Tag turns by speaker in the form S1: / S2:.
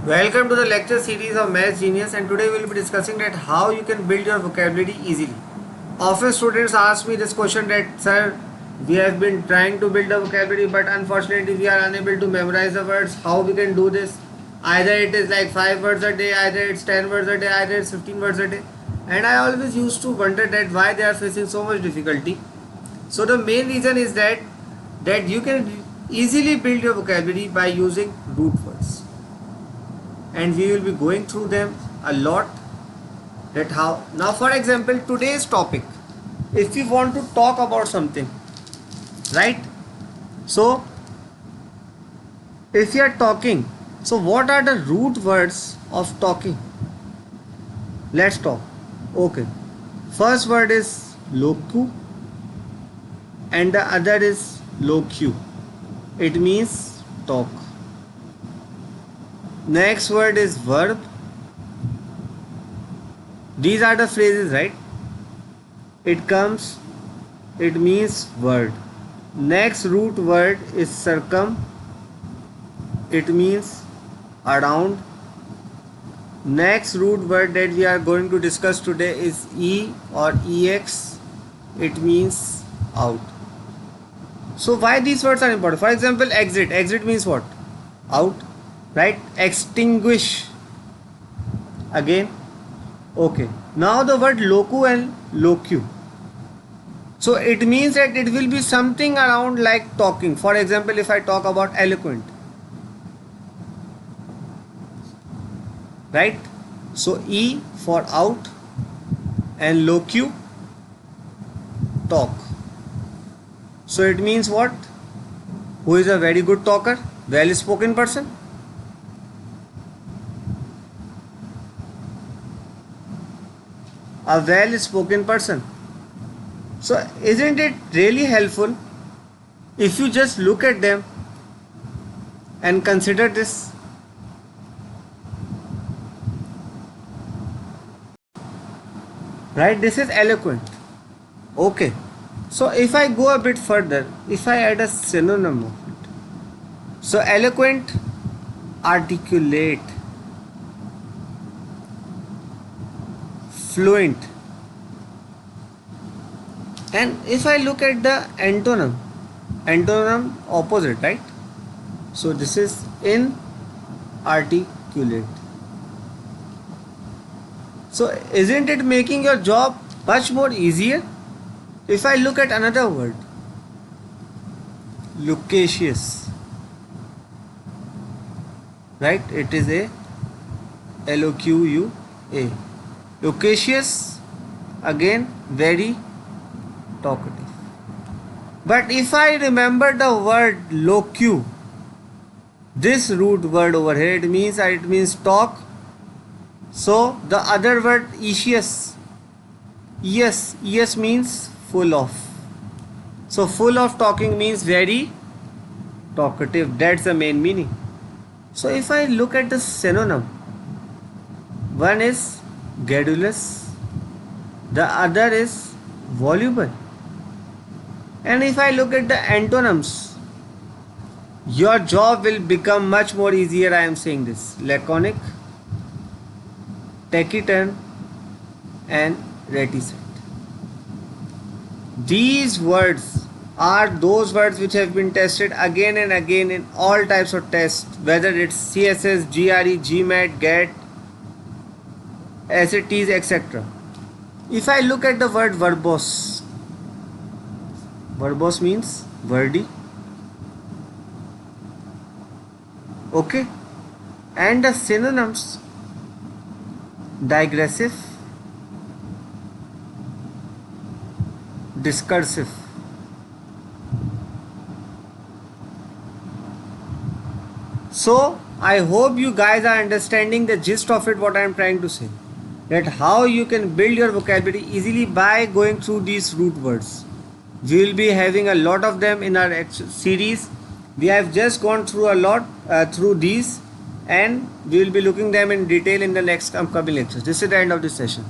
S1: Welcome to the lecture series of Maths Genius, and today we will be discussing that how you can build your vocabulary easily. Often students ask me this question that sir, we have been trying to build a vocabulary but unfortunately we are unable to memorize the words. How we can do this? Either it is like 5 words a day, either it's 10 words a day, either it's 15 words a day. And I always used to wonder that why they are facing so much difficulty. So the main reason is that you can easily build your vocabulary by using root words, and we will be going through them a lot. That how now, for example, today's topic, if we want to talk about something, right? So if we are talking, so what are the root words of talking? Let's talk. Okay, first word is loku and the other is locu. It means talk. Next word is verb. These are the phrases, right? It means word. Next root word is circum. It means around. Next root word that we are going to discuss today is e or ex. It means out. So why these words are important? For example, exit. Exit means what? Out, right? Extinguish, again. Okay, now the word locu and locu. So it means that it will be something around like talking. For example, if I talk about eloquent, right? So e for out and locu, talk. So it means what? Who is a very good talker, well spoken person. A well spoken person. So isn't it really helpful if you just look at them and consider this? Right, this is eloquent. Okay, so if I go a bit further, if I add a synonym of it, so eloquent, articulate, fluent. And if I look at the antonym opposite, right? So this is inarticulate. So isn't it making your job much more easier? If I look at another word, loquacious, right? It is a L-O-Q-U-A. Loquacious, again very talkative. But if I remember the word locu, this root word over here, it means talk. So the other word ecious, es means full of. So full of talking means very talkative. That's the main meaning. So if I look at the synonym, one is garrulous, the other is voluble. And if I look at the antonyms, your job will become much more easier. I am saying this: laconic, taciturn, and reticent. These words are those words which have been tested again and again in all types of tests, whether it's CSS, GRE, GMAT, GAT, SATs, etc. If I look at the word verbose, verbose means wordy. Okay, and the synonyms: digressive, discursive. So I hope you guys are understanding the gist of it, what I am trying to say, that how you can build your vocabulary easily by going through these root words. We will be having a lot of them in our series. We have just gone through a lot through these, and we will be looking them in detail in the next upcoming lectures. This is the end of this session.